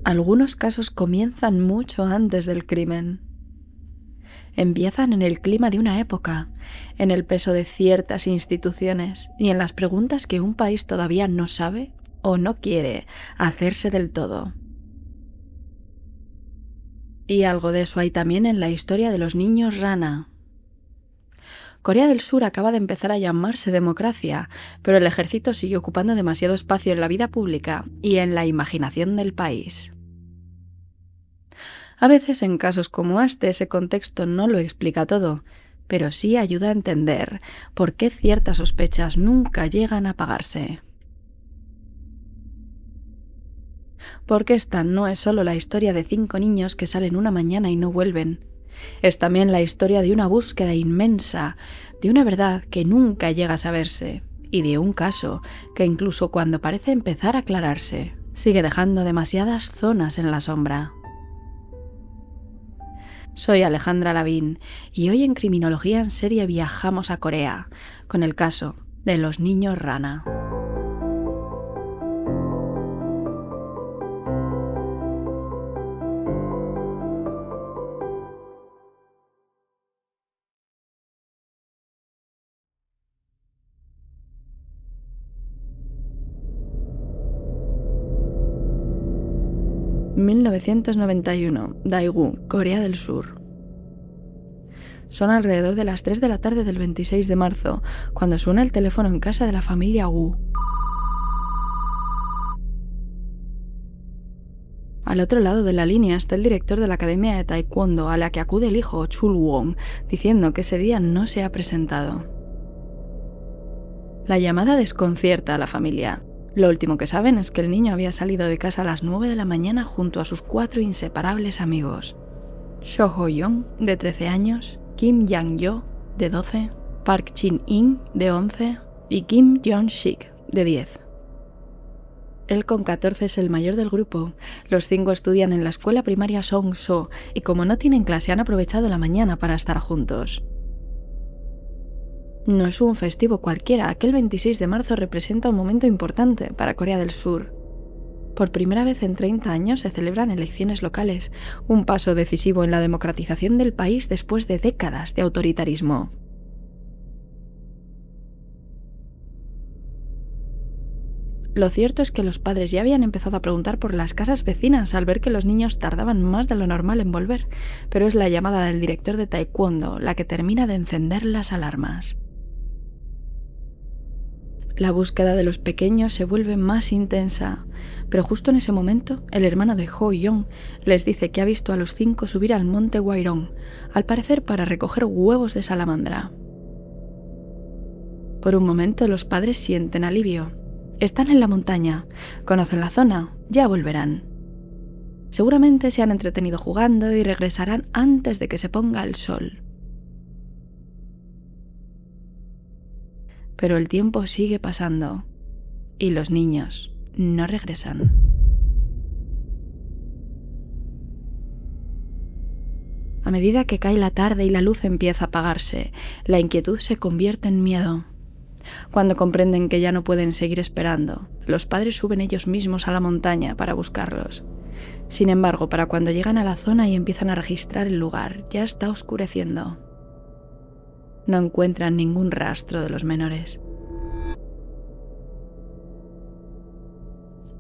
Algunos casos comienzan mucho antes del crimen. Empiezan en el clima de una época, en el peso de ciertas instituciones y en las preguntas que un país todavía no sabe o no quiere hacerse del todo. Y algo de eso hay también en la historia de los niños rana. Corea del Sur acaba de empezar a llamarse democracia, pero el ejército sigue ocupando demasiado espacio en la vida pública y en la imaginación del país. A veces en casos como este ese contexto no lo explica todo, pero sí ayuda a entender por qué ciertas sospechas nunca llegan a apagarse. Porque esta no es solo la historia de 5 niños que salen una mañana y no vuelven. Es también la historia de una búsqueda inmensa, de una verdad que nunca llega a saberse, y de un caso que incluso cuando parece empezar a aclararse, sigue dejando demasiadas zonas en la sombra. Soy Alejandra Lavín y hoy en Criminología en Serie viajamos a Corea con el caso de los niños rana. ...1991, Daegu, Corea del Sur. Son alrededor de las 3 de la tarde del 26 de marzo, cuando suena el teléfono en casa de la familia Wu. Al otro lado de la línea está el director de la Academia de Taekwondo a la que acude el hijo Chul Won, diciendo que ese día no se ha presentado. La llamada desconcierta a la familia. Lo último que saben es que el niño había salido de casa a las 9 de la mañana junto a sus 4 inseparables amigos. Seo Ho-young, de 13 años, Kim Yang-yo, de 12, Park Chin-in, de 11, y Kim Jong-sik, de 10. Él con 14 es el mayor del grupo. Los 5 estudian en la escuela primaria Songso y como no tienen clase han aprovechado la mañana para estar juntos. No es un festivo cualquiera, aquel 26 de marzo representa un momento importante para Corea del Sur. Por primera vez en 30 años se celebran elecciones locales, un paso decisivo en la democratización del país después de décadas de autoritarismo. Lo cierto es que los padres ya habían empezado a preguntar por las casas vecinas al ver que los niños tardaban más de lo normal en volver, pero es la llamada del director de Taekwondo la que termina de encender las alarmas. La búsqueda de los pequeños se vuelve más intensa, pero justo en ese momento el hermano de Ho-young les dice que ha visto a los 5 subir al monte Hwairon, al parecer para recoger huevos de salamandra. Por un momento los padres sienten alivio. Están en la montaña, conocen la zona, ya volverán. Seguramente se han entretenido jugando y regresarán antes de que se ponga el sol. Pero el tiempo sigue pasando y los niños no regresan. A medida que cae la tarde y la luz empieza a apagarse, la inquietud se convierte en miedo. Cuando comprenden que ya no pueden seguir esperando, los padres suben ellos mismos a la montaña para buscarlos. Sin embargo, para cuando llegan a la zona y empiezan a registrar el lugar, ya está oscureciendo. No encuentran ningún rastro de los menores.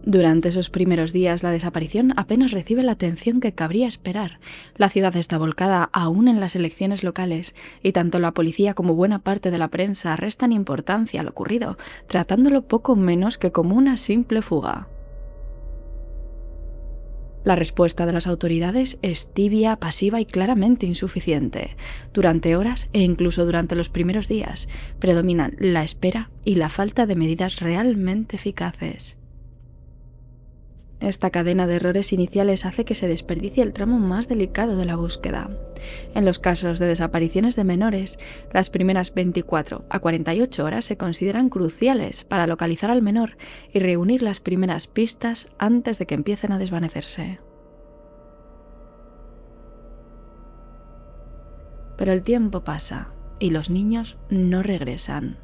Durante esos primeros días, la desaparición apenas recibe la atención que cabría esperar. La ciudad está volcada aún en las elecciones locales, y tanto la policía como buena parte de la prensa restan importancia a lo ocurrido, tratándolo poco menos que como una simple fuga. La respuesta de las autoridades es tibia, pasiva y claramente insuficiente. Durante horas e incluso durante los primeros días, predominan la espera y la falta de medidas realmente eficaces. Esta cadena de errores iniciales hace que se desperdicie el tramo más delicado de la búsqueda. En los casos de desapariciones de menores, las primeras 24 a 48 horas se consideran cruciales para localizar al menor y reunir las primeras pistas antes de que empiecen a desvanecerse. Pero el tiempo pasa y los niños no regresan.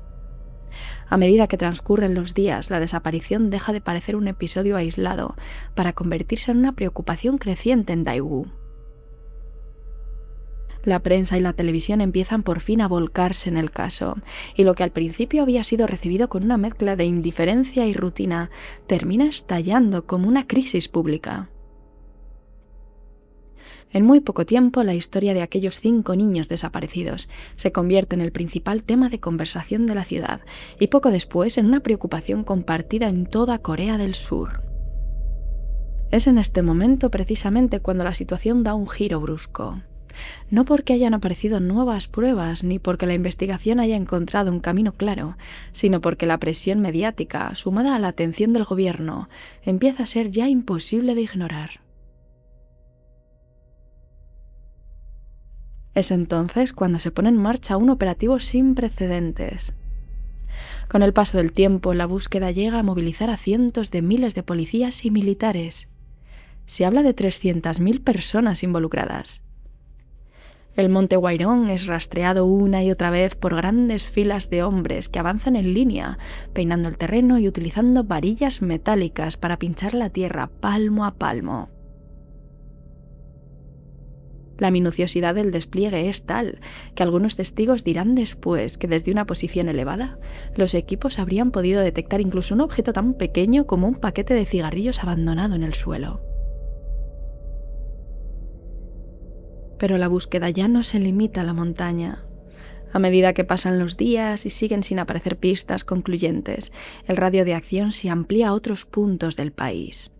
A medida que transcurren los días, la desaparición deja de parecer un episodio aislado para convertirse en una preocupación creciente en Daegu. La prensa y la televisión empiezan por fin a volcarse en el caso, y lo que al principio había sido recibido con una mezcla de indiferencia y rutina, termina estallando como una crisis pública. En muy poco tiempo, la historia de aquellos 5 niños desaparecidos se convierte en el principal tema de conversación de la ciudad, y poco después en una preocupación compartida en toda Corea del Sur. Es en este momento precisamente cuando la situación da un giro brusco. No porque hayan aparecido nuevas pruebas ni porque la investigación haya encontrado un camino claro, sino porque la presión mediática, sumada a la atención del gobierno, empieza a ser ya imposible de ignorar. Es entonces cuando se pone en marcha un operativo sin precedentes. Con el paso del tiempo, la búsqueda llega a movilizar a cientos de miles de policías y militares. Se habla de 300.000 personas involucradas. El monte Wairon es rastreado una y otra vez por grandes filas de hombres que avanzan en línea, peinando el terreno y utilizando varillas metálicas para pinchar la tierra palmo a palmo. La minuciosidad del despliegue es tal que algunos testigos dirán después que desde una posición elevada, los equipos habrían podido detectar incluso un objeto tan pequeño como un paquete de cigarrillos abandonado en el suelo. Pero la búsqueda ya no se limita a la montaña. A medida que pasan los días y siguen sin aparecer pistas concluyentes, el radio de acción se amplía a otros puntos del país.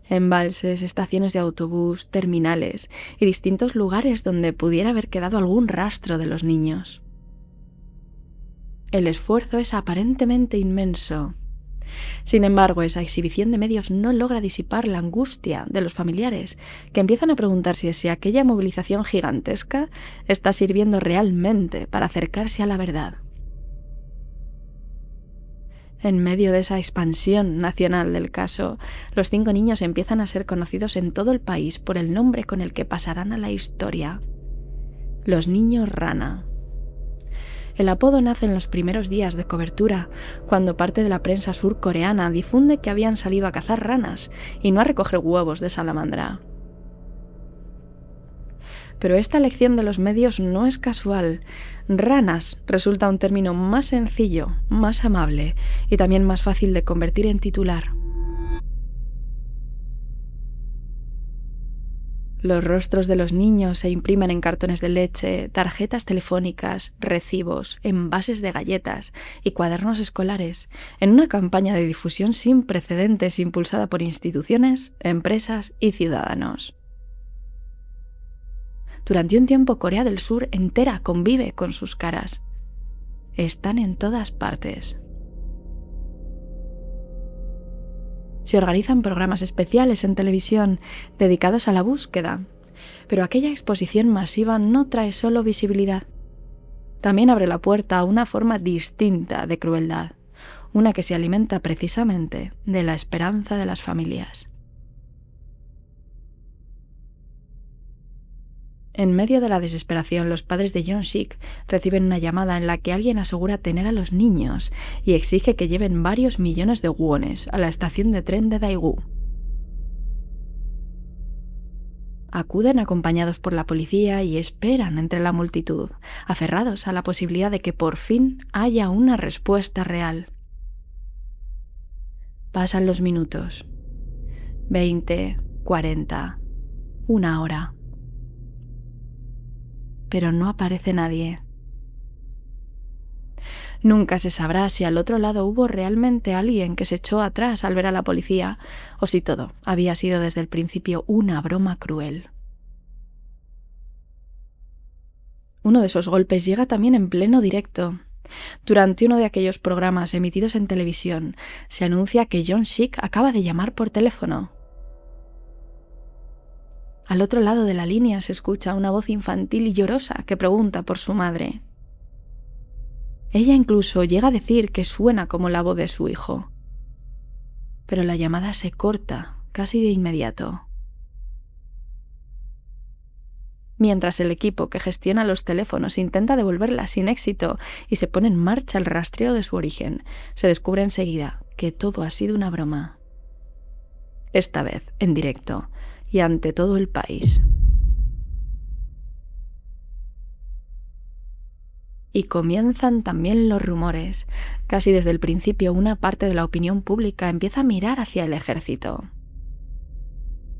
Embalses, estaciones de autobús, terminales y distintos lugares donde pudiera haber quedado algún rastro de los niños. El esfuerzo es aparentemente inmenso. Sin embargo, esa exhibición de medios no logra disipar la angustia de los familiares, que empiezan a preguntarse si aquella movilización gigantesca está sirviendo realmente para acercarse a la verdad. En medio de esa expansión nacional del caso, los 5 niños empiezan a ser conocidos en todo el país por el nombre con el que pasarán a la historia: los niños rana. El apodo nace en los primeros días de cobertura, cuando parte de la prensa surcoreana difunde que habían salido a cazar ranas y no a recoger huevos de salamandra. Pero esta elección de los medios no es casual. Ranas resulta un término más sencillo, más amable y también más fácil de convertir en titular. Los rostros de los niños se imprimen en cartones de leche, tarjetas telefónicas, recibos, envases de galletas y cuadernos escolares, en una campaña de difusión sin precedentes impulsada por instituciones, empresas y ciudadanos. Durante un tiempo, Corea del Sur entera convive con sus caras. Están en todas partes. Se organizan programas especiales en televisión dedicados a la búsqueda, pero aquella exposición masiva no trae solo visibilidad. También abre la puerta a una forma distinta de crueldad, una que se alimenta precisamente de la esperanza de las familias. En medio de la desesperación, los padres de Yeon-sik reciben una llamada en la que alguien asegura tener a los niños y exige que lleven varios millones de wones a la estación de tren de Daegu. Acuden acompañados por la policía y esperan entre la multitud, aferrados a la posibilidad de que por fin haya una respuesta real. Pasan los minutos. 20, 40, 1 hora. Pero no aparece nadie. Nunca se sabrá si al otro lado hubo realmente alguien que se echó atrás al ver a la policía, o si todo había sido desde el principio una broma cruel. Uno de esos golpes llega también en pleno directo. Durante uno de aquellos programas emitidos en televisión, se anuncia que Yeon-sik acaba de llamar por teléfono. Al otro lado de la línea se escucha una voz infantil y llorosa que pregunta por su madre. Ella incluso llega a decir que suena como la voz de su hijo. Pero la llamada se corta casi de inmediato. Mientras el equipo que gestiona los teléfonos intenta devolverla sin éxito y se pone en marcha el rastreo de su origen, se descubre enseguida que todo ha sido una broma. Esta vez en directo y ante todo el país. Y comienzan también los rumores. Casi desde el principio una parte de la opinión pública empieza a mirar hacia el ejército.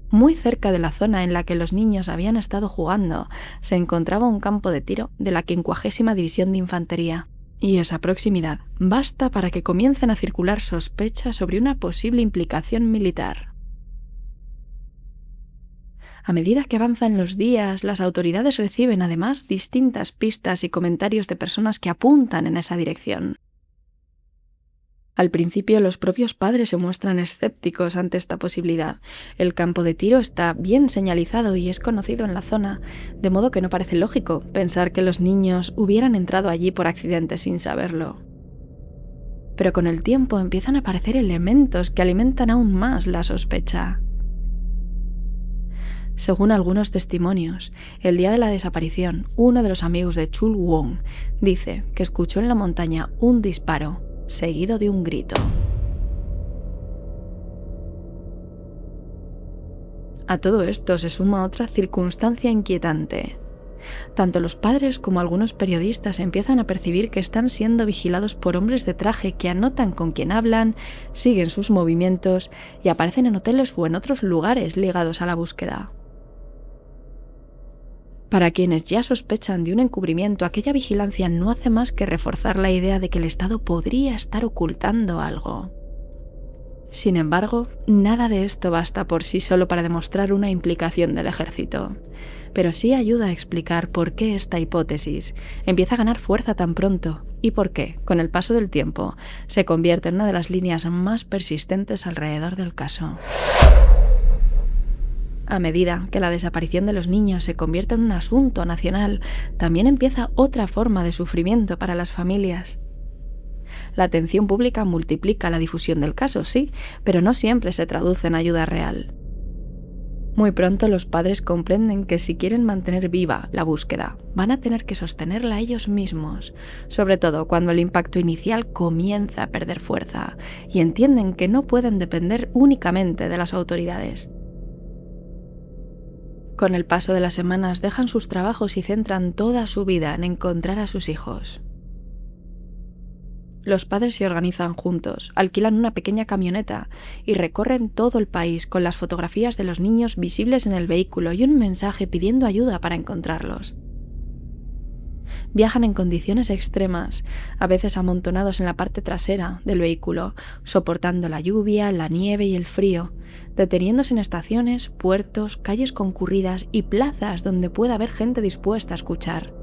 Muy cerca de la zona en la que los niños habían estado jugando, se encontraba un campo de tiro de la 50ª División de Infantería. Y esa proximidad basta para que comiencen a circular sospechas sobre una posible implicación militar. A medida que avanzan los días, las autoridades reciben además distintas pistas y comentarios de personas que apuntan en esa dirección. Al principio, los propios padres se muestran escépticos ante esta posibilidad. El campo de tiro está bien señalizado y es conocido en la zona, de modo que no parece lógico pensar que los niños hubieran entrado allí por accidente sin saberlo. Pero con el tiempo empiezan a aparecer elementos que alimentan aún más la sospecha. Según algunos testimonios, el día de la desaparición, uno de los amigos de Chul Wong dice que escuchó en la montaña un disparo, seguido de un grito. A todo esto se suma otra circunstancia inquietante. Tanto los padres como algunos periodistas empiezan a percibir que están siendo vigilados por hombres de traje que anotan con quién hablan, siguen sus movimientos y aparecen en hoteles o en otros lugares ligados a la búsqueda. Para quienes ya sospechan de un encubrimiento, aquella vigilancia no hace más que reforzar la idea de que el Estado podría estar ocultando algo. Sin embargo, nada de esto basta por sí solo para demostrar una implicación del ejército, pero sí ayuda a explicar por qué esta hipótesis empieza a ganar fuerza tan pronto y por qué, con el paso del tiempo, se convierte en una de las líneas más persistentes alrededor del caso. A medida que la desaparición de los niños se convierte en un asunto nacional, también empieza otra forma de sufrimiento para las familias. La atención pública multiplica la difusión del caso, sí, pero no siempre se traduce en ayuda real. Muy pronto los padres comprenden que si quieren mantener viva la búsqueda, van a tener que sostenerla ellos mismos, sobre todo cuando el impacto inicial comienza a perder fuerza, y entienden que no pueden depender únicamente de las autoridades. Con el paso de las semanas dejan sus trabajos y centran toda su vida en encontrar a sus hijos. Los padres se organizan juntos, alquilan una pequeña camioneta y recorren todo el país con las fotografías de los niños visibles en el vehículo y un mensaje pidiendo ayuda para encontrarlos. Viajan en condiciones extremas, a veces amontonados en la parte trasera del vehículo, soportando la lluvia, la nieve y el frío, deteniéndose en estaciones, puertos, calles concurridas y plazas donde pueda haber gente dispuesta a escuchar.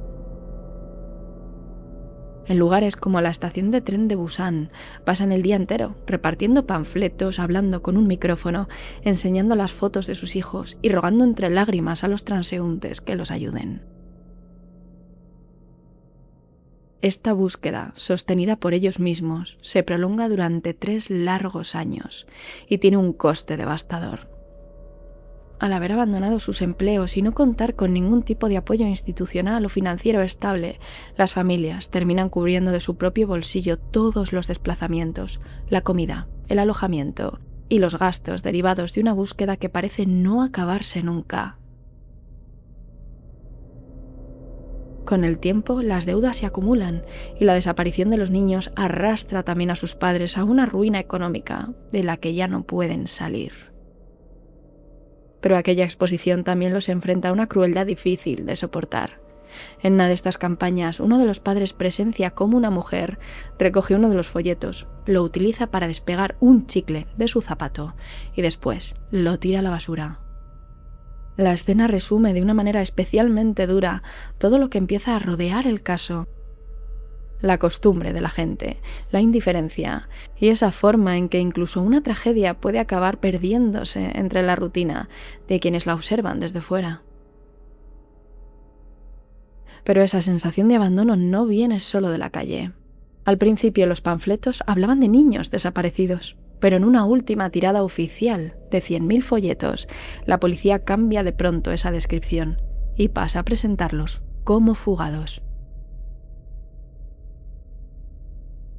En lugares como la estación de tren de Busan, pasan el día entero repartiendo panfletos, hablando con un micrófono, enseñando las fotos de sus hijos y rogando entre lágrimas a los transeúntes que los ayuden. Esta búsqueda, sostenida por ellos mismos, se prolonga durante 3 largos años y tiene un coste devastador. Al haber abandonado sus empleos y no contar con ningún tipo de apoyo institucional o financiero estable, las familias terminan cubriendo de su propio bolsillo todos los desplazamientos, la comida, el alojamiento y los gastos derivados de una búsqueda que parece no acabarse nunca. Con el tiempo, las deudas se acumulan y la desaparición de los niños arrastra también a sus padres a una ruina económica de la que ya no pueden salir. Pero aquella exposición también los enfrenta a una crueldad difícil de soportar. En una de estas campañas, uno de los padres presencia cómo una mujer recoge uno de los folletos, lo utiliza para despegar un chicle de su zapato y después lo tira a la basura. La escena resume de una manera especialmente dura todo lo que empieza a rodear el caso. La costumbre de la gente, la indiferencia y esa forma en que incluso una tragedia puede acabar perdiéndose entre la rutina de quienes la observan desde fuera. Pero esa sensación de abandono no viene solo de la calle. Al principio los panfletos hablaban de niños desaparecidos, pero en una última tirada oficial de 100.000 folletos, la policía cambia de pronto esa descripción y pasa a presentarlos como fugados.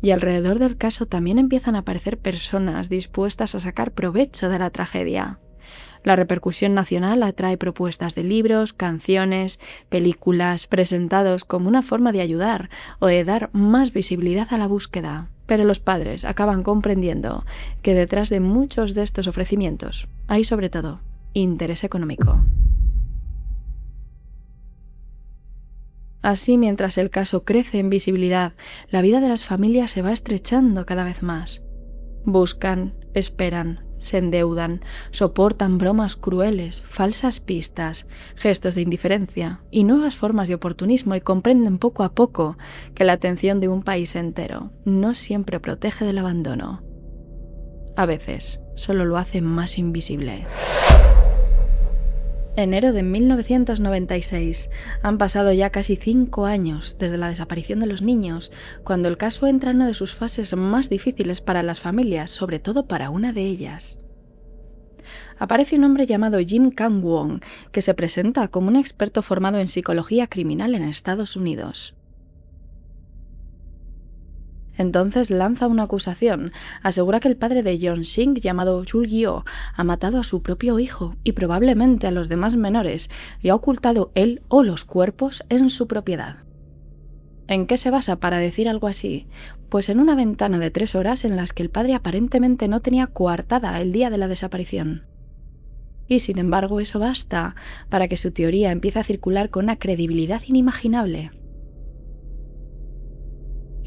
Y alrededor del caso también empiezan a aparecer personas dispuestas a sacar provecho de la tragedia. La repercusión nacional atrae propuestas de libros, canciones, películas, presentados como una forma de ayudar o de dar más visibilidad a la búsqueda. Pero los padres acaban comprendiendo que detrás de muchos de estos ofrecimientos hay sobre todo interés económico. Así, mientras el caso crece en visibilidad, la vida de las familias se va estrechando cada vez más. Buscan, esperan, se endeudan, soportan bromas crueles, falsas pistas, gestos de indiferencia y nuevas formas de oportunismo y comprenden poco a poco que la atención de un país entero no siempre protege del abandono. A veces, solo lo hace más invisible. Enero de 1996. Han pasado ya casi 5 años desde la desaparición de los niños, cuando el caso entra en una de sus fases más difíciles para las familias, sobre todo para una de ellas. Aparece un hombre llamado Jim Kang-won, que se presenta como un experto formado en psicología criminal en Estados Unidos. Entonces lanza una acusación, asegura que el padre de Yeon-sik, llamado Chul-gyo, ha matado a su propio hijo y probablemente a los demás menores y ha ocultado él o los cuerpos en su propiedad. ¿En qué se basa para decir algo así? Pues en una ventana de 3 horas en las que el padre aparentemente no tenía coartada el día de la desaparición. Y sin embargo eso basta para que su teoría empiece a circular con una credibilidad inimaginable.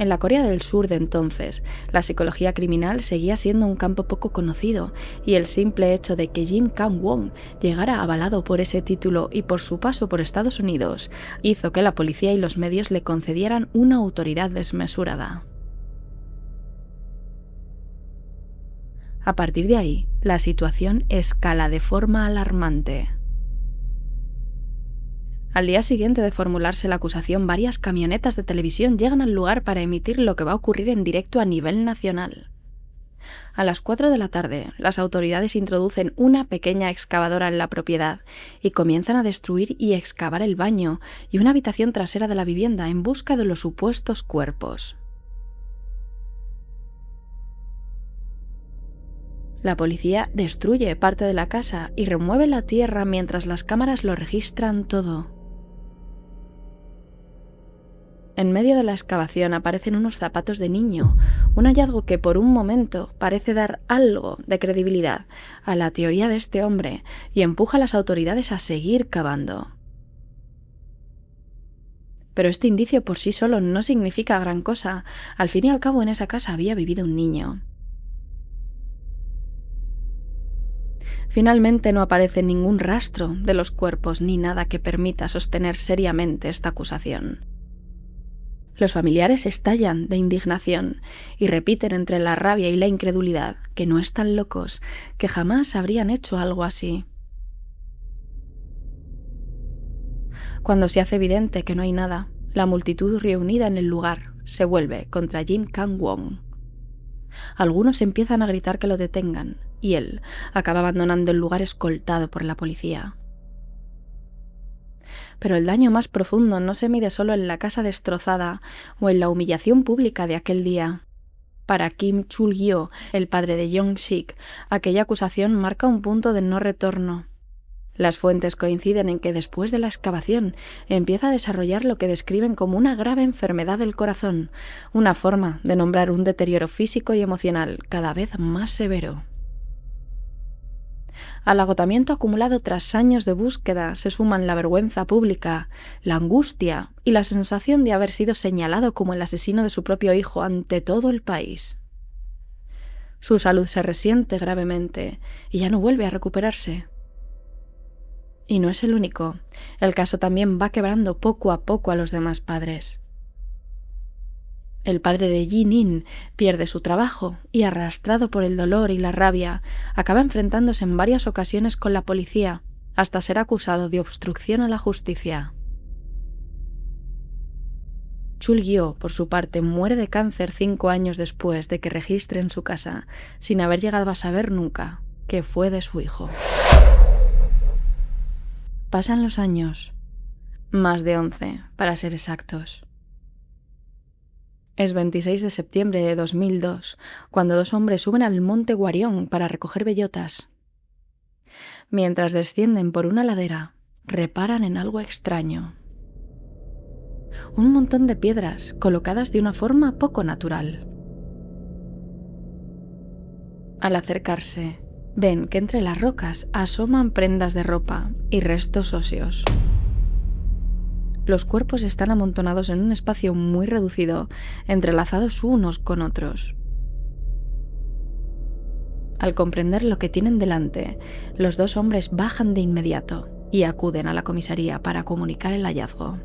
En la Corea del Sur de entonces, la psicología criminal seguía siendo un campo poco conocido, y el simple hecho de que Jim Kang-won llegara avalado por ese título y por su paso por Estados Unidos hizo que la policía y los medios le concedieran una autoridad desmesurada. A partir de ahí, la situación escala de forma alarmante. Al día siguiente de formularse la acusación, varias camionetas de televisión llegan al lugar para emitir lo que va a ocurrir en directo a nivel nacional. A las 4 de la tarde, las autoridades introducen una pequeña excavadora en la propiedad y comienzan a destruir y excavar el baño y una habitación trasera de la vivienda en busca de los supuestos cuerpos. La policía destruye parte de la casa y remueve la tierra mientras las cámaras lo registran todo. En medio de la excavación aparecen unos zapatos de niño, un hallazgo que por un momento parece dar algo de credibilidad a la teoría de este hombre y empuja a las autoridades a seguir cavando. Pero este indicio por sí solo no significa gran cosa. Al fin y al cabo, en esa casa había vivido un niño. Finalmente no aparece ningún rastro de los cuerpos ni nada que permita sostener seriamente esta acusación. Los familiares estallan de indignación y repiten entre la rabia y la incredulidad que no están locos, que jamás habrían hecho algo así. Cuando se hace evidente que no hay nada, la multitud reunida en el lugar se vuelve contra Jim Kang-won. Algunos empiezan a gritar que lo detengan, y él acaba abandonando el lugar escoltado por la policía. Pero el daño más profundo no se mide solo en la casa destrozada o en la humillación pública de aquel día. Para Kim Chul-gyo, el padre de Yeon-sik, aquella acusación marca un punto de no retorno. Las fuentes coinciden en que después de la excavación empieza a desarrollar lo que describen como una grave enfermedad del corazón, una forma de nombrar un deterioro físico y emocional cada vez más severo. Al agotamiento acumulado tras años de búsqueda se suman la vergüenza pública, la angustia y la sensación de haber sido señalado como el asesino de su propio hijo ante todo el país. Su salud se resiente gravemente y ya no vuelve a recuperarse. Y no es el único. El caso también va quebrando poco a poco a los demás padres. El padre de Ji-in pierde su trabajo y, arrastrado por el dolor y la rabia, acaba enfrentándose en varias ocasiones con la policía, hasta ser acusado de obstrucción a la justicia. Chul-gyo, por su parte, muere de cáncer 5 años después de que registren su casa, sin haber llegado a saber nunca qué fue de su hijo. Pasan los años. Más de 11, para ser exactos. Es 26 de septiembre de 2002, cuando dos hombres suben al monte Guarión para recoger bellotas. Mientras descienden por una ladera, reparan en algo extraño. Un montón de piedras colocadas de una forma poco natural. Al acercarse, ven que entre las rocas asoman prendas de ropa y restos óseos. Los cuerpos están amontonados en un espacio muy reducido, entrelazados unos con otros. Al comprender lo que tienen delante, los dos hombres bajan de inmediato y acuden a la comisaría para comunicar el hallazgo.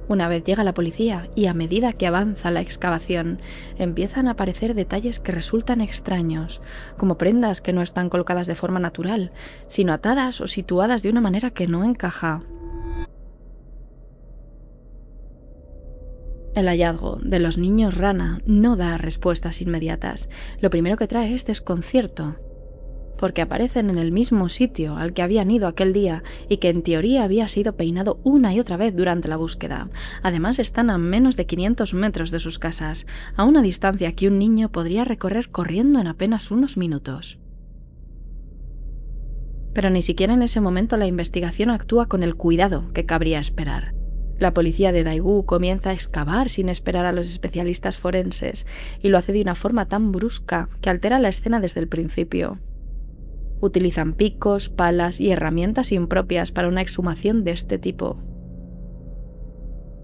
Una vez llega la policía y a medida que avanza la excavación, empiezan a aparecer detalles que resultan extraños, como prendas que no están colocadas de forma natural, sino atadas o situadas de una manera que no encaja. El hallazgo de los niños rana no da respuestas inmediatas. Lo primero que trae es desconcierto, porque aparecen en el mismo sitio al que habían ido aquel día y que en teoría había sido peinado una y otra vez durante la búsqueda. Además están a menos de 500 metros de sus casas, a una distancia que un niño podría recorrer corriendo en apenas unos minutos. Pero ni siquiera en ese momento la investigación actúa con el cuidado que cabría esperar. La policía de Daegu comienza a excavar sin esperar a los especialistas forenses y lo hace de una forma tan brusca que altera la escena desde el principio. Utilizan picos, palas y herramientas impropias para una exhumación de este tipo.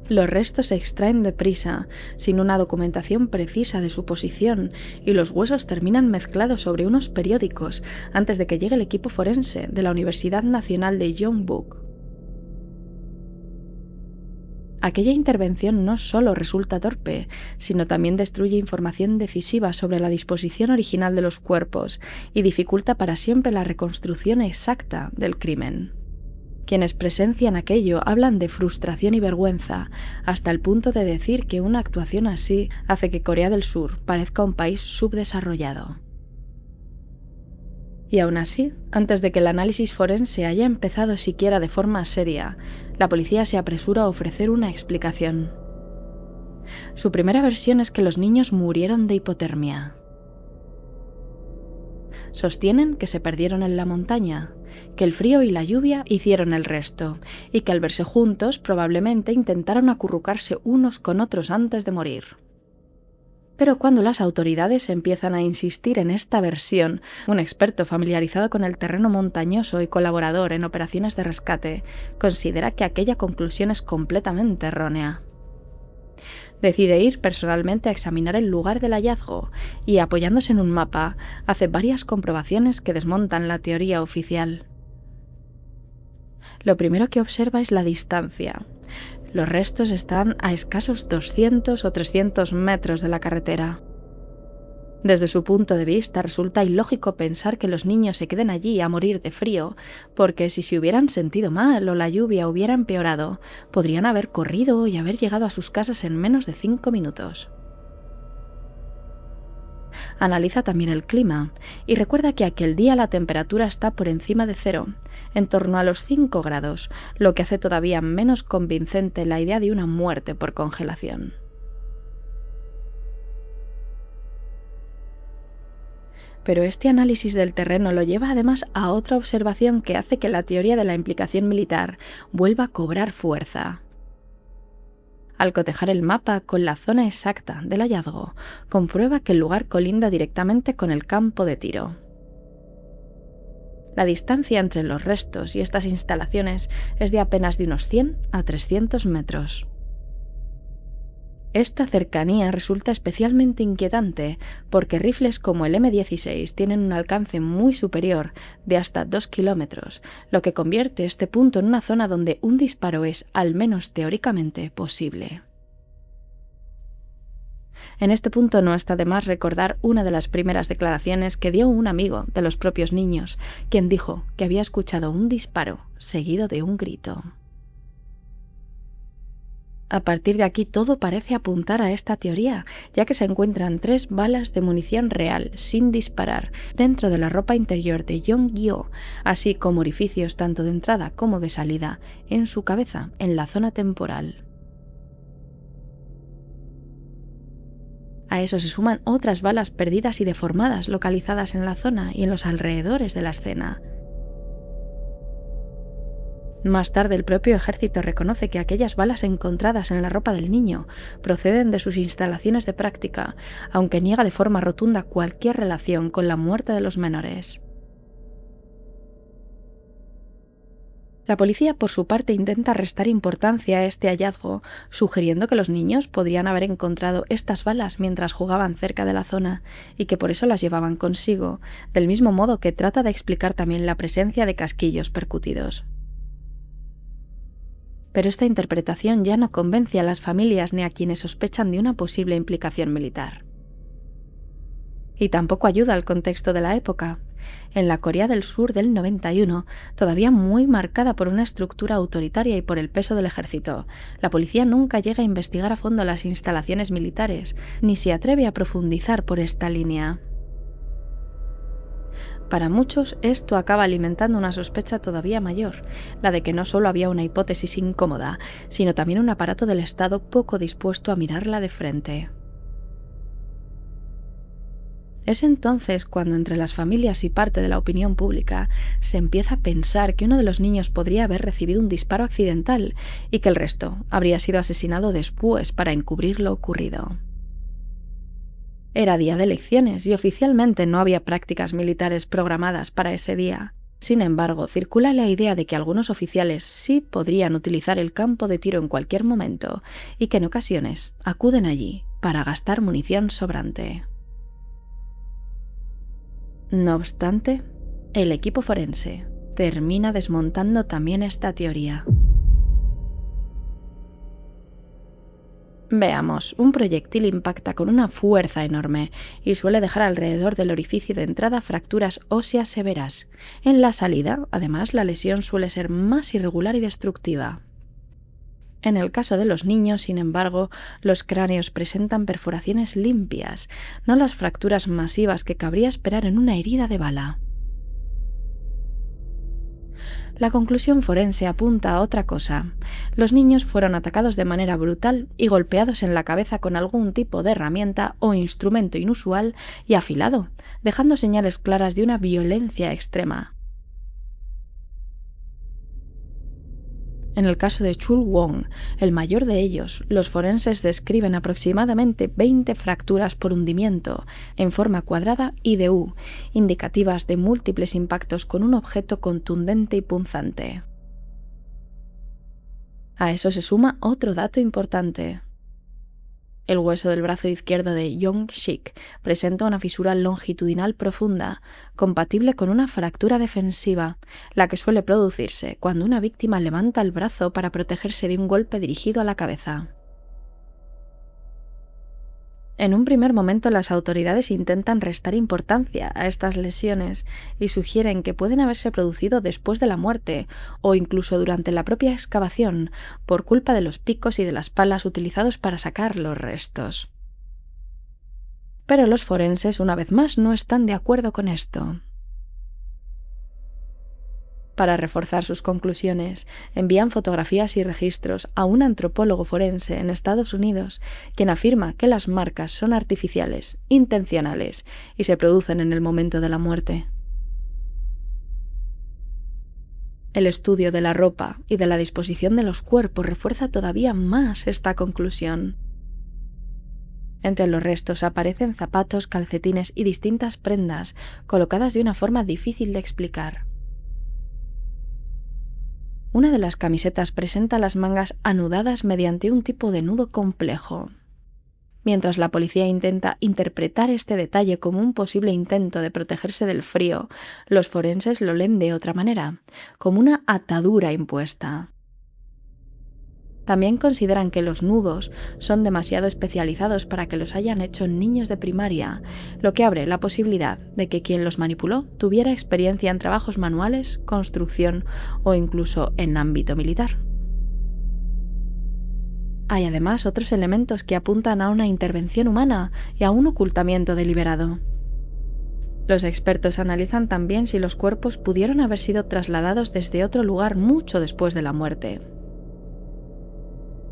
Los restos se extraen deprisa, sin una documentación precisa de su posición, y los huesos terminan mezclados sobre unos periódicos antes de que llegue el equipo forense de la Universidad Nacional de Jeonbuk. Aquella intervención no solo resulta torpe, sino también destruye información decisiva sobre la disposición original de los cuerpos y dificulta para siempre la reconstrucción exacta del crimen. Quienes presencian aquello hablan de frustración y vergüenza, hasta el punto de decir que una actuación así hace que Corea del Sur parezca un país subdesarrollado. Y aún así, antes de que el análisis forense haya empezado siquiera de forma seria, la policía se apresura a ofrecer una explicación. Su primera versión es que los niños murieron de hipotermia. Sostienen que se perdieron en la montaña, que el frío y la lluvia hicieron el resto, y que al verse juntos probablemente intentaron acurrucarse unos con otros antes de morir. Pero cuando las autoridades empiezan a insistir en esta versión, un experto familiarizado con el terreno montañoso y colaborador en operaciones de rescate considera que aquella conclusión es completamente errónea. Decide ir personalmente a examinar el lugar del hallazgo y, apoyándose en un mapa, hace varias comprobaciones que desmontan la teoría oficial. Lo primero que observa es la distancia. Los restos están a escasos 200 o 300 metros de la carretera. Desde su punto de vista resulta ilógico pensar que los niños se queden allí a morir de frío, porque si se hubieran sentido mal o la lluvia hubiera empeorado, podrían haber corrido y haber llegado a sus casas en menos de 5 minutos. Analiza también el clima y recuerda que aquel día la temperatura está por encima de 0, en torno a los 5 grados, lo que hace todavía menos convincente la idea de una muerte por congelación. Pero este análisis del terreno lo lleva además a otra observación que hace que la teoría de la implicación militar vuelva a cobrar fuerza. Al cotejar el mapa con la zona exacta del hallazgo, comprueba que el lugar colinda directamente con el campo de tiro. La distancia entre los restos y estas instalaciones es de apenas de unos 100 a 300 metros. Esta cercanía resulta especialmente inquietante porque rifles como el M16 tienen un alcance muy superior de hasta 2 kilómetros, lo que convierte este punto en una zona donde un disparo es, al menos teóricamente, posible. En este punto no está de más recordar una de las primeras declaraciones que dio un amigo de los propios niños, quien dijo que había escuchado un disparo seguido de un grito. A partir de aquí todo parece apuntar a esta teoría, ya que se encuentran 3 balas de munición real, sin disparar, dentro de la ropa interior de Yeong-gyo, así como orificios tanto de entrada como de salida en su cabeza, en la zona temporal. A eso se suman otras balas perdidas y deformadas localizadas en la zona y en los alrededores de la escena. Más tarde, el propio ejército reconoce que aquellas balas encontradas en la ropa del niño proceden de sus instalaciones de práctica, aunque niega de forma rotunda cualquier relación con la muerte de los menores. La policía, por su parte, intenta restar importancia a este hallazgo, sugiriendo que los niños podrían haber encontrado estas balas mientras jugaban cerca de la zona y que por eso las llevaban consigo, del mismo modo que trata de explicar también la presencia de casquillos percutidos. Pero esta interpretación ya no convence a las familias ni a quienes sospechan de una posible implicación militar. Y tampoco ayuda al contexto de la época. En la Corea del Sur del 91, todavía muy marcada por una estructura autoritaria y por el peso del ejército, la policía nunca llega a investigar a fondo las instalaciones militares, ni se atreve a profundizar por esta línea. Para muchos, esto acaba alimentando una sospecha todavía mayor, la de que no solo había una hipótesis incómoda, sino también un aparato del Estado poco dispuesto a mirarla de frente. Es entonces cuando entre las familias y parte de la opinión pública se empieza a pensar que uno de los niños podría haber recibido un disparo accidental y que el resto habría sido asesinado después para encubrir lo ocurrido. Era día de elecciones y oficialmente no había prácticas militares programadas para ese día. Sin embargo, circula la idea de que algunos oficiales sí podrían utilizar el campo de tiro en cualquier momento y que en ocasiones acuden allí para gastar munición sobrante. No obstante, el equipo forense termina desmontando también esta teoría. Veamos, un proyectil impacta con una fuerza enorme y suele dejar alrededor del orificio de entrada fracturas óseas severas. En la salida, además, la lesión suele ser más irregular y destructiva. En el caso de los niños, sin embargo, los cráneos presentan perforaciones limpias, no las fracturas masivas que cabría esperar en una herida de bala. La conclusión forense apunta a otra cosa. Los niños fueron atacados de manera brutal y golpeados en la cabeza con algún tipo de herramienta o instrumento inusual y afilado, dejando señales claras de una violencia extrema. En el caso de Chul Wong, el mayor de ellos, los forenses describen aproximadamente 20 fracturas por hundimiento, en forma cuadrada y de U, indicativas de múltiples impactos con un objeto contundente y punzante. A eso se suma otro dato importante. El hueso del brazo izquierdo de Yong-sik presenta una fisura longitudinal profunda, compatible con una fractura defensiva, la que suele producirse cuando una víctima levanta el brazo para protegerse de un golpe dirigido a la cabeza. En un primer momento, las autoridades intentan restar importancia a estas lesiones y sugieren que pueden haberse producido después de la muerte o incluso durante la propia excavación, por culpa de los picos y de las palas utilizados para sacar los restos. Pero los forenses, una vez más, no están de acuerdo con esto. Para reforzar sus conclusiones, envían fotografías y registros a un antropólogo forense en Estados Unidos, quien afirma que las marcas son artificiales, intencionales y se producen en el momento de la muerte. El estudio de la ropa y de la disposición de los cuerpos refuerza todavía más esta conclusión. Entre los restos aparecen zapatos, calcetines y distintas prendas, colocadas de una forma difícil de explicar. Una de las camisetas presenta las mangas anudadas mediante un tipo de nudo complejo. Mientras la policía intenta interpretar este detalle como un posible intento de protegerse del frío, los forenses lo leen de otra manera, como una atadura impuesta. También consideran que los nudos son demasiado especializados para que los hayan hecho niños de primaria, lo que abre la posibilidad de que quien los manipuló tuviera experiencia en trabajos manuales, construcción o incluso en ámbito militar. Hay además otros elementos que apuntan a una intervención humana y a un ocultamiento deliberado. Los expertos analizan también si los cuerpos pudieron haber sido trasladados desde otro lugar mucho después de la muerte.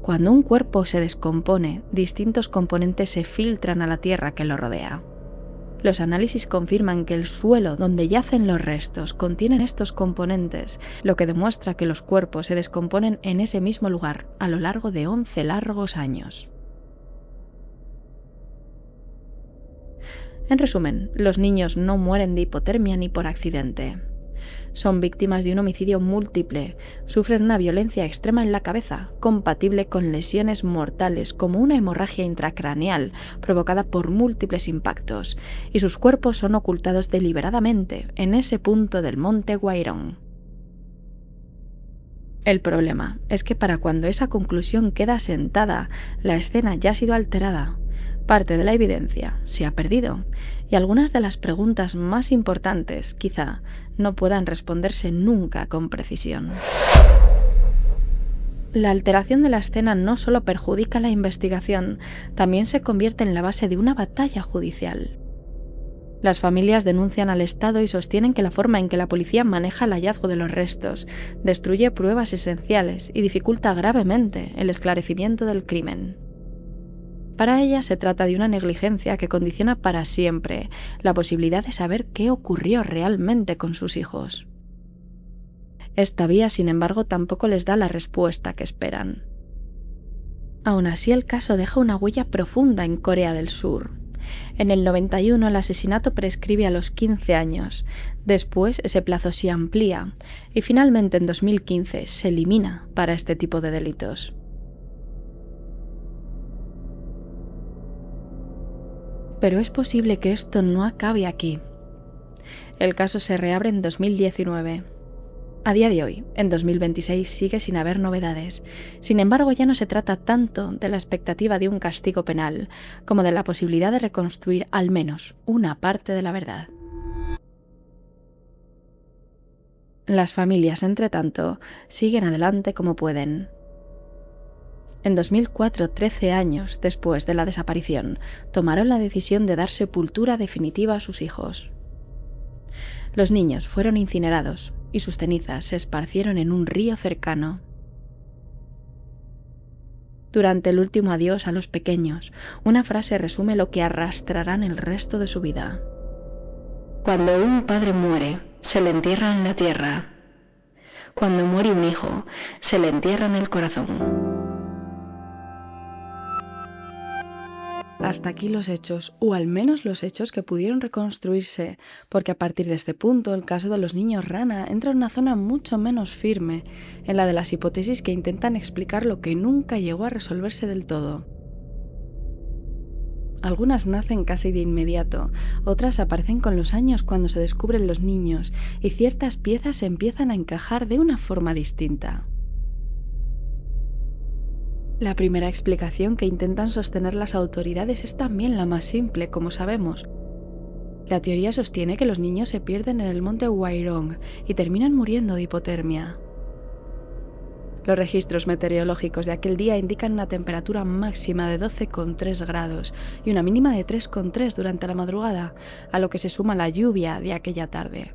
Cuando un cuerpo se descompone, distintos componentes se filtran a la tierra que lo rodea. Los análisis confirman que el suelo donde yacen los restos contienen estos componentes, lo que demuestra que los cuerpos se descomponen en ese mismo lugar a lo largo de 11 largos años. En resumen, los niños no mueren de hipotermia ni por accidente. Son víctimas de un homicidio múltiple, sufren una violencia extrema en la cabeza, compatible con lesiones mortales como una hemorragia intracraneal provocada por múltiples impactos, y sus cuerpos son ocultados deliberadamente en ese punto del monte Guairón. El problema es que para cuando esa conclusión queda sentada, la escena ya ha sido alterada. Parte de la evidencia se ha perdido y algunas de las preguntas más importantes, quizá, no puedan responderse nunca con precisión. La alteración de la escena no solo perjudica la investigación, también se convierte en la base de una batalla judicial. Las familias denuncian al Estado y sostienen que la forma en que la policía maneja el hallazgo de los restos destruye pruebas esenciales y dificulta gravemente el esclarecimiento del crimen. Para ellas se trata de una negligencia que condiciona para siempre la posibilidad de saber qué ocurrió realmente con sus hijos. Esta vía, sin embargo, tampoco les da la respuesta que esperan. Aún así, el caso deja una huella profunda en Corea del Sur. En el 91 el asesinato prescribe a los 15 años, después ese plazo se amplía y finalmente en 2015 se elimina para este tipo de delitos. Pero es posible que esto no acabe aquí. El caso se reabre en 2019. A día de hoy, en 2026, sigue sin haber novedades. Sin embargo, ya no se trata tanto de la expectativa de un castigo penal, como de la posibilidad de reconstruir al menos una parte de la verdad. Las familias, entre tanto, siguen adelante como pueden. En 2004, 13 años después de la desaparición, tomaron la decisión de dar sepultura definitiva a sus hijos. Los niños fueron incinerados y sus cenizas se esparcieron en un río cercano. Durante el último adiós a los pequeños, una frase resume lo que arrastrarán el resto de su vida. Cuando un padre muere, se le entierra en la tierra. Cuando muere un hijo, se le entierra en el corazón. Hasta aquí los hechos, o al menos los hechos que pudieron reconstruirse, porque a partir de este punto el caso de los niños rana entra en una zona mucho menos firme, en la de las hipótesis que intentan explicar lo que nunca llegó a resolverse del todo. Algunas nacen casi de inmediato, otras aparecen con los años cuando se descubren los niños, y ciertas piezas se empiezan a encajar de una forma distinta. La primera explicación que intentan sostener las autoridades es también la más simple, como sabemos. La teoría sostiene que los niños se pierden en el monte Huairong y terminan muriendo de hipotermia. Los registros meteorológicos de aquel día indican una temperatura máxima de 12,3 grados y una mínima de 3,3 durante la madrugada, a lo que se suma la lluvia de aquella tarde.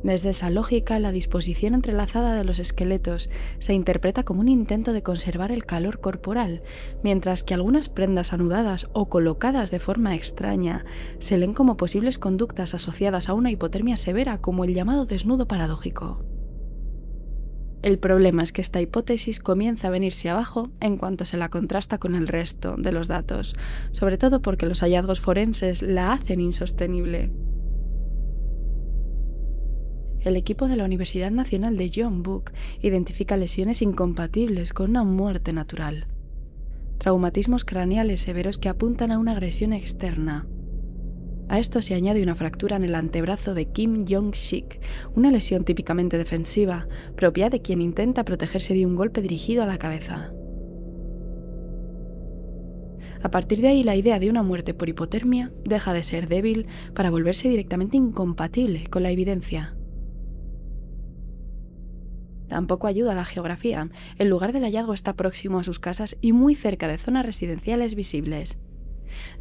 Desde esa lógica, la disposición entrelazada de los esqueletos se interpreta como un intento de conservar el calor corporal, mientras que algunas prendas anudadas o colocadas de forma extraña se leen como posibles conductas asociadas a una hipotermia severa, como el llamado desnudo paradójico. El problema es que esta hipótesis comienza a venirse abajo en cuanto se la contrasta con el resto de los datos, sobre todo porque los hallazgos forenses la hacen insostenible. El equipo de la Universidad Nacional de Jeonbuk identifica lesiones incompatibles con una muerte natural. Traumatismos craneales severos que apuntan a una agresión externa. A esto se añade una fractura en el antebrazo de Kim Jong-sik, una lesión típicamente defensiva, propia de quien intenta protegerse de un golpe dirigido a la cabeza. A partir de ahí, la idea de una muerte por hipotermia deja de ser débil para volverse directamente incompatible con la evidencia. Tampoco ayuda la geografía. El lugar del hallazgo está próximo a sus casas y muy cerca de zonas residenciales visibles.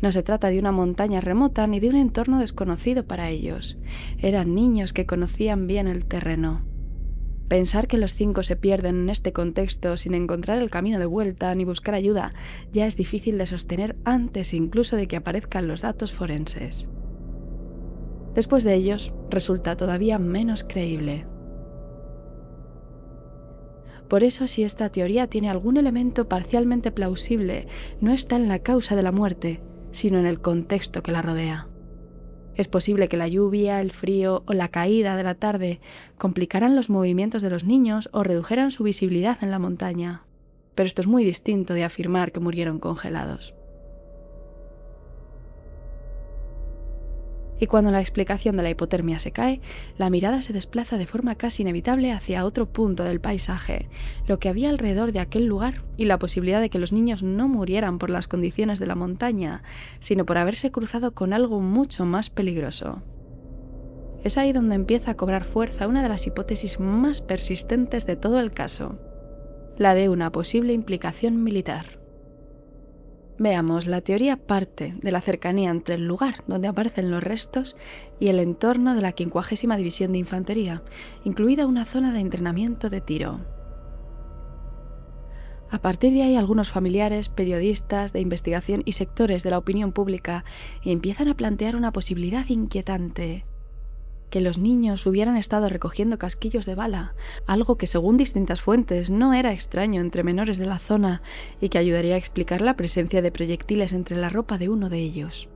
No se trata de una montaña remota ni de un entorno desconocido para ellos. Eran niños que conocían bien el terreno. Pensar que los 5 se pierden en este contexto sin encontrar el camino de vuelta ni buscar ayuda ya es difícil de sostener antes incluso de que aparezcan los datos forenses. Después de ellos, resulta todavía menos creíble. Por eso, si esta teoría tiene algún elemento parcialmente plausible, no está en la causa de la muerte, sino en el contexto que la rodea. Es posible que la lluvia, el frío o la caída de la tarde complicaran los movimientos de los niños o redujeran su visibilidad en la montaña. Pero esto es muy distinto de afirmar que murieron congelados. Y cuando la explicación de la hipotermia se cae, la mirada se desplaza de forma casi inevitable hacia otro punto del paisaje, lo que había alrededor de aquel lugar y la posibilidad de que los niños no murieran por las condiciones de la montaña, sino por haberse cruzado con algo mucho más peligroso. Es ahí donde empieza a cobrar fuerza una de las hipótesis más persistentes de todo el caso, la de una posible implicación militar. Veamos, la teoría parte de la cercanía entre el lugar donde aparecen los restos y el entorno de la 50ª División de Infantería, incluida una zona de entrenamiento de tiro. A partir de ahí, algunos familiares, periodistas de investigación y sectores de la opinión pública empiezan a plantear una posibilidad inquietante: que los niños hubieran estado recogiendo casquillos de bala, algo que según distintas fuentes no era extraño entre menores de la zona y que ayudaría a explicar la presencia de proyectiles entre la ropa de uno de ellos.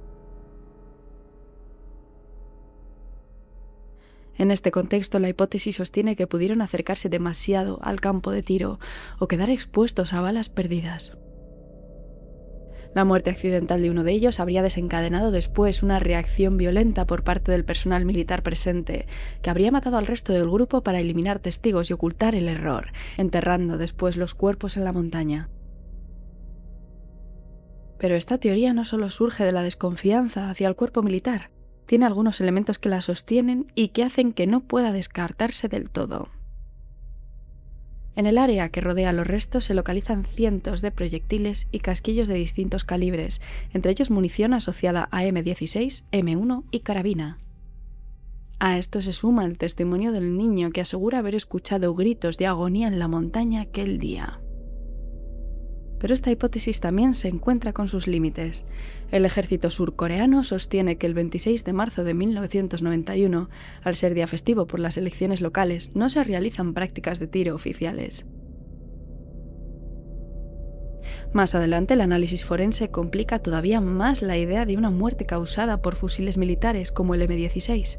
En este contexto, la hipótesis sostiene que pudieron acercarse demasiado al campo de tiro o quedar expuestos a balas perdidas. La muerte accidental de uno de ellos habría desencadenado después una reacción violenta por parte del personal militar presente, que habría matado al resto del grupo para eliminar testigos y ocultar el error, enterrando después los cuerpos en la montaña. Pero esta teoría no solo surge de la desconfianza hacia el cuerpo militar, tiene algunos elementos que la sostienen y que hacen que no pueda descartarse del todo. En el área que rodea los restos se localizan cientos de proyectiles y casquillos de distintos calibres, entre ellos munición asociada a M16, M1 y carabina. A esto se suma el testimonio del niño que asegura haber escuchado gritos de agonía en la montaña aquel día. Pero esta hipótesis también se encuentra con sus límites. El ejército surcoreano sostiene que el 26 de marzo de 1991, al ser día festivo por las elecciones locales, no se realizan prácticas de tiro oficiales. Más adelante, el análisis forense complica todavía más la idea de una muerte causada por fusiles militares como el M16.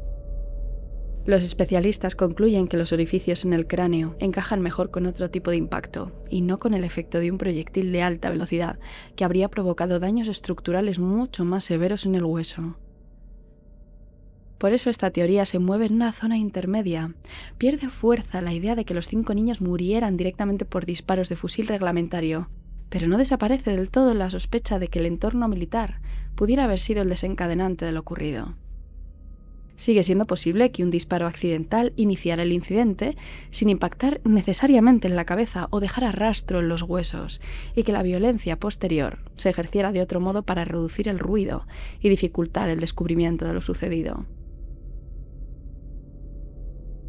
Los especialistas concluyen que los orificios en el cráneo encajan mejor con otro tipo de impacto, y no con el efecto de un proyectil de alta velocidad, que habría provocado daños estructurales mucho más severos en el hueso. Por eso esta teoría se mueve en una zona intermedia. Pierde fuerza la idea de que los 5 niños murieran directamente por disparos de fusil reglamentario, pero no desaparece del todo la sospecha de que el entorno militar pudiera haber sido el desencadenante de lo ocurrido. Sigue siendo posible que un disparo accidental iniciara el incidente sin impactar necesariamente en la cabeza o dejara rastro en los huesos, y que la violencia posterior se ejerciera de otro modo para reducir el ruido y dificultar el descubrimiento de lo sucedido.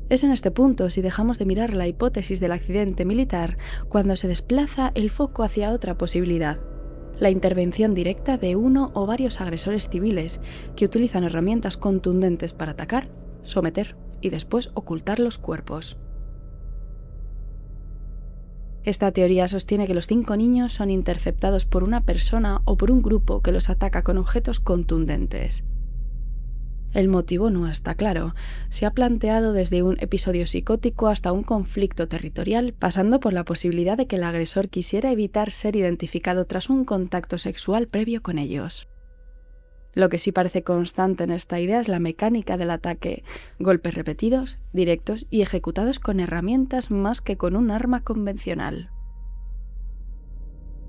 Es en este punto, si dejamos de mirar la hipótesis del accidente militar, cuando se desplaza el foco hacia otra posibilidad: la intervención directa de uno o varios agresores civiles que utilizan herramientas contundentes para atacar, someter y después ocultar los cuerpos. Esta teoría sostiene que los 5 niños son interceptados por una persona o por un grupo que los ataca con objetos contundentes. El motivo no está claro. Se ha planteado desde un episodio psicótico hasta un conflicto territorial, pasando por la posibilidad de que el agresor quisiera evitar ser identificado tras un contacto sexual previo con ellos. Lo que sí parece constante en esta idea es la mecánica del ataque: golpes repetidos, directos y ejecutados con herramientas más que con un arma convencional.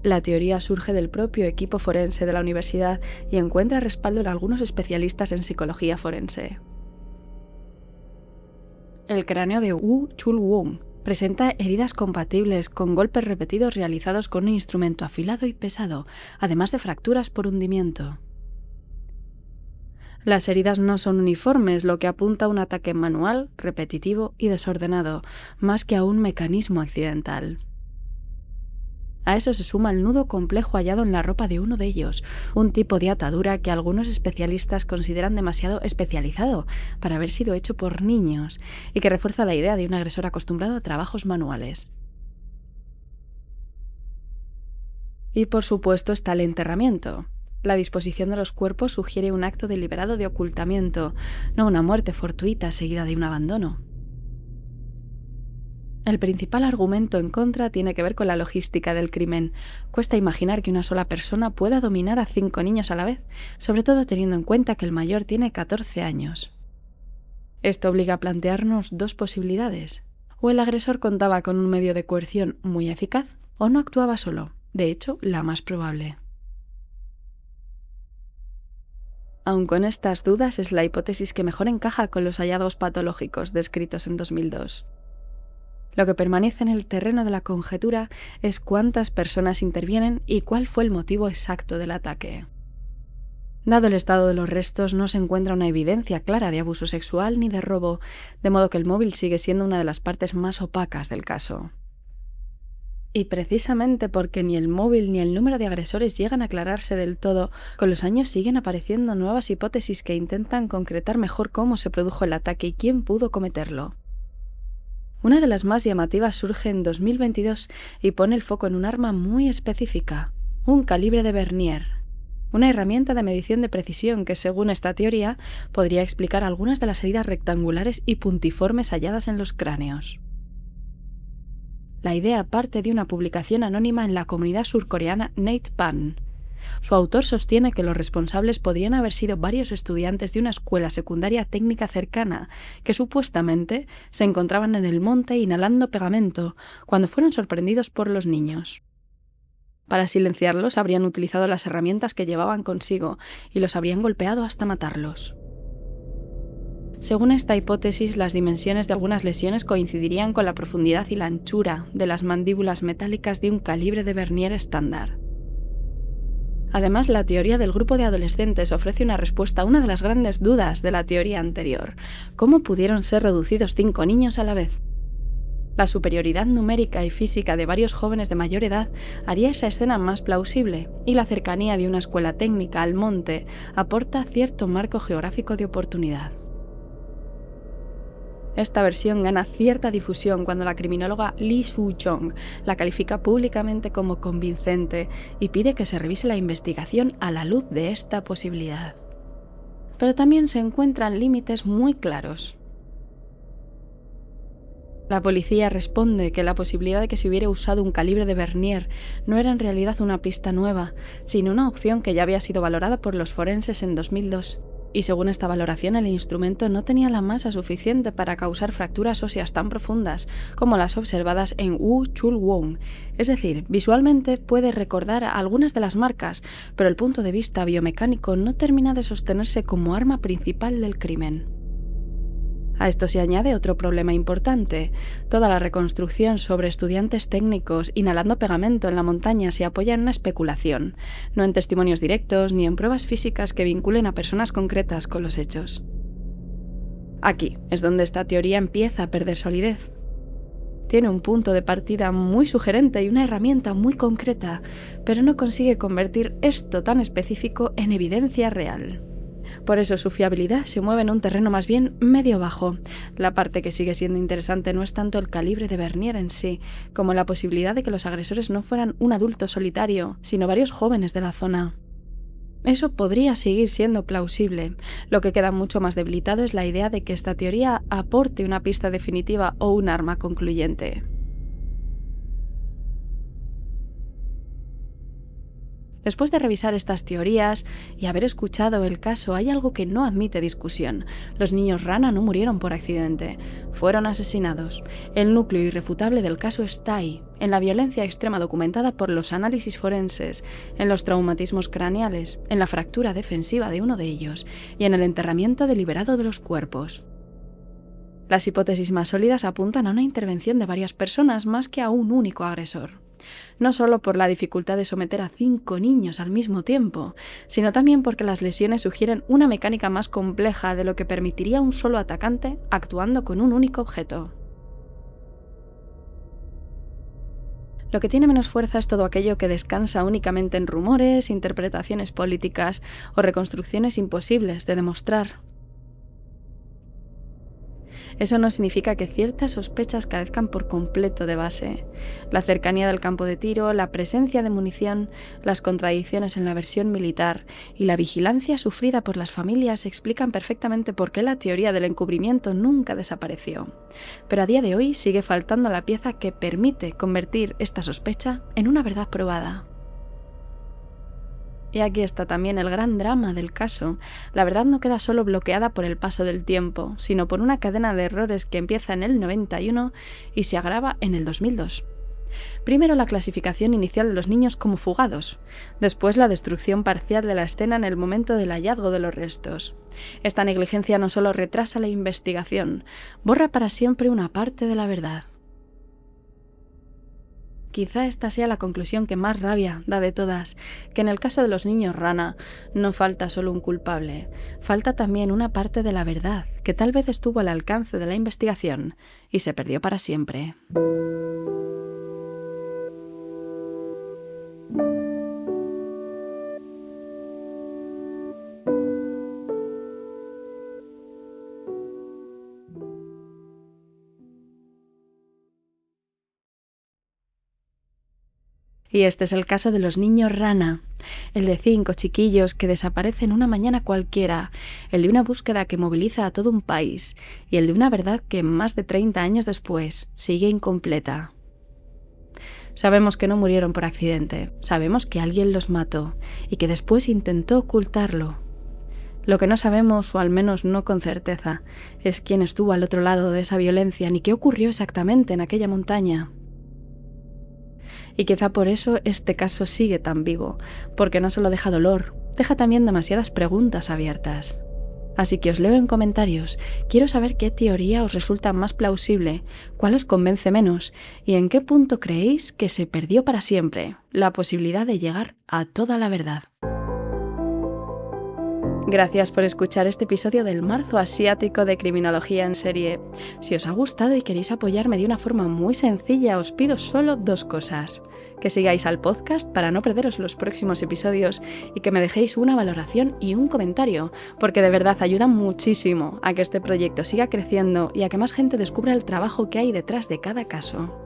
La teoría surge del propio equipo forense de la universidad y encuentra respaldo en algunos especialistas en psicología forense. El cráneo de Woo Chul-won, Presenta heridas compatibles con golpes repetidos realizados con un instrumento afilado y pesado, además de fracturas por hundimiento. Las heridas no son uniformes, lo que apunta a un ataque manual, repetitivo y desordenado, más que a un mecanismo accidental. A eso se suma el nudo complejo hallado en la ropa de uno de ellos, un tipo de atadura que algunos especialistas consideran demasiado especializado para haber sido hecho por niños y que refuerza la idea de un agresor acostumbrado a trabajos manuales. Y por supuesto está el enterramiento. La disposición de los cuerpos sugiere un acto deliberado de ocultamiento, no una muerte fortuita seguida de un abandono. El principal argumento en contra tiene que ver con la logística del crimen. Cuesta imaginar que una sola persona pueda dominar a 5 niños a la vez, sobre todo teniendo en cuenta que el mayor tiene 14 años. Esto obliga a plantearnos dos posibilidades. O el agresor contaba con un medio de coerción muy eficaz, o no actuaba solo, de hecho, la más probable. Aun con estas dudas, es la hipótesis que mejor encaja con los hallazgos patológicos descritos en 2002. Lo que permanece en el terreno de la conjetura es cuántas personas intervienen y cuál fue el motivo exacto del ataque. Dado el estado de los restos, no se encuentra una evidencia clara de abuso sexual ni de robo, de modo que el móvil sigue siendo una de las partes más opacas del caso. Y precisamente porque ni el móvil ni el número de agresores llegan a aclararse del todo, con los años siguen apareciendo nuevas hipótesis que intentan concretar mejor cómo se produjo el ataque y quién pudo cometerlo. Una de las más llamativas surge en 2022 y pone el foco en un arma muy específica, un calibre de Vernier, una herramienta de medición de precisión que, según esta teoría, podría explicar algunas de las heridas rectangulares y puntiformes halladas en los cráneos. La idea parte de una publicación anónima en la comunidad surcoreana NatePan. Su autor sostiene que los responsables podrían haber sido varios estudiantes de una escuela secundaria técnica cercana, que supuestamente se encontraban en el monte inhalando pegamento cuando fueron sorprendidos por los niños. Para silenciarlos habrían utilizado las herramientas que llevaban consigo y los habrían golpeado hasta matarlos. Según esta hipótesis, las dimensiones de algunas lesiones coincidirían con la profundidad y la anchura de las mandíbulas metálicas de un calibre de Vernier estándar. Además, la teoría del grupo de adolescentes ofrece una respuesta a una de las grandes dudas de la teoría anterior: ¿cómo pudieron ser reducidos 5 niños a la vez? La superioridad numérica y física de varios jóvenes de mayor edad haría esa escena más plausible, y la cercanía de una escuela técnica al monte aporta cierto marco geográfico de oportunidad. Esta versión gana cierta difusión cuando la criminóloga Lee Soo-chong la califica públicamente como convincente y pide que se revise la investigación a la luz de esta posibilidad. Pero también se encuentran límites muy claros. La policía responde que la posibilidad de que se hubiera usado un calibre de Vernier no era en realidad una pista nueva, sino una opción que ya había sido valorada por los forenses en 2002. Y según esta valoración, el instrumento no tenía la masa suficiente para causar fracturas óseas tan profundas como las observadas en Woo Chul-won. Es decir, visualmente puede recordar algunas de las marcas, pero el punto de vista biomecánico no termina de sostenerse como arma principal del crimen. A esto se añade otro problema importante. Toda la reconstrucción sobre estudiantes técnicos inhalando pegamento en la montaña se apoya en una especulación, no en testimonios directos ni en pruebas físicas que vinculen a personas concretas con los hechos. Aquí es donde esta teoría empieza a perder solidez. Tiene un punto de partida muy sugerente y una herramienta muy concreta, pero no consigue convertir esto tan específico en evidencia real. Por eso su fiabilidad se mueve en un terreno más bien medio-bajo. La parte que sigue siendo interesante no es tanto el calibre de Vernier en sí, como la posibilidad de que los agresores no fueran un adulto solitario, sino varios jóvenes de la zona. Eso podría seguir siendo plausible. Lo que queda mucho más debilitado es la idea de que esta teoría aporte una pista definitiva o un arma concluyente. Después de revisar estas teorías y haber escuchado el caso, hay algo que no admite discusión. Los niños rana no murieron por accidente, fueron asesinados. El núcleo irrefutable del caso está ahí, en la violencia extrema documentada por los análisis forenses, en los traumatismos craneales, en la fractura defensiva de uno de ellos y en el enterramiento deliberado de los cuerpos. Las hipótesis más sólidas apuntan a una intervención de varias personas más que a un único agresor. No solo por la dificultad de someter a 5 niños al mismo tiempo, sino también porque las lesiones sugieren una mecánica más compleja de lo que permitiría un solo atacante actuando con un único objeto. Lo que tiene menos fuerza es todo aquello que descansa únicamente en rumores, interpretaciones políticas o reconstrucciones imposibles de demostrar. Eso no significa que ciertas sospechas carezcan por completo de base. La cercanía del campo de tiro, la presencia de munición, las contradicciones en la versión militar y la vigilancia sufrida por las familias explican perfectamente por qué la teoría del encubrimiento nunca desapareció. Pero a día de hoy sigue faltando la pieza que permite convertir esta sospecha en una verdad probada. Y aquí está también el gran drama del caso. La verdad no queda solo bloqueada por el paso del tiempo, sino por una cadena de errores que empieza en el 91 y se agrava en el 2002. Primero la clasificación inicial de los niños como fugados, después la destrucción parcial de la escena en el momento del hallazgo de los restos. Esta negligencia no solo retrasa la investigación, borra para siempre una parte de la verdad. Quizá esta sea la conclusión que más rabia da de todas, que en el caso de los niños rana no falta solo un culpable, falta también una parte de la verdad que tal vez estuvo al alcance de la investigación y se perdió para siempre. Y este es el caso de los niños rana, el de 5 chiquillos que desaparecen una mañana cualquiera, el de una búsqueda que moviliza a todo un país y el de una verdad que más de 30 años después sigue incompleta. Sabemos que no murieron por accidente, sabemos que alguien los mató y que después intentó ocultarlo. Lo que no sabemos, o al menos no con certeza, es quién estuvo al otro lado de esa violencia ni qué ocurrió exactamente en aquella montaña. Y quizá por eso este caso sigue tan vivo, porque no solo deja dolor, deja también demasiadas preguntas abiertas. Así que os leo en comentarios, quiero saber qué teoría os resulta más plausible, cuál os convence menos y en qué punto creéis que se perdió para siempre la posibilidad de llegar a toda la verdad. Gracias por escuchar este episodio del Marzo Asiático de Criminología en Serie. Si os ha gustado y queréis apoyarme de una forma muy sencilla, os pido solo 2 cosas. Que sigáis al podcast para no perderos los próximos episodios y que me dejéis una valoración y un comentario, porque de verdad ayuda muchísimo a que este proyecto siga creciendo y a que más gente descubra el trabajo que hay detrás de cada caso.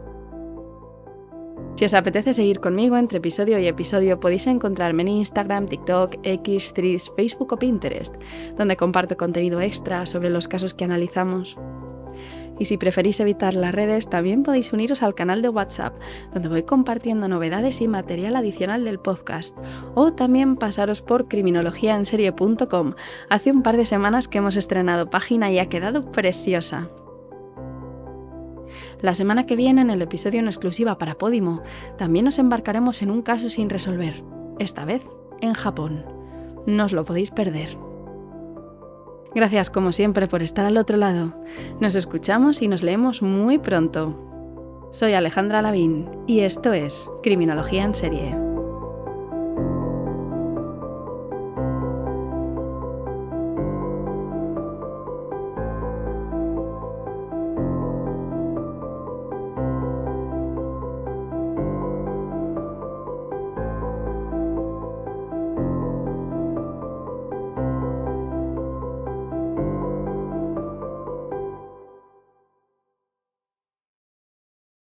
Si os apetece seguir conmigo entre episodio y episodio, podéis encontrarme en Instagram, TikTok, X, Threads, Facebook o Pinterest, donde comparto contenido extra sobre los casos que analizamos. Y si preferís evitar las redes, también podéis uniros al canal de WhatsApp, donde voy compartiendo novedades y material adicional del podcast. O también pasaros por criminologiaenserie.com. Hace un par de semanas que hemos estrenado página y ha quedado preciosa. La semana que viene, en el episodio en exclusiva para Podimo, también nos embarcaremos en un caso sin resolver, esta vez en Japón. No os lo podéis perder. Gracias como siempre por estar al otro lado. Nos escuchamos y nos leemos muy pronto. Soy Alejandra Lavín y esto es Criminología en Serie.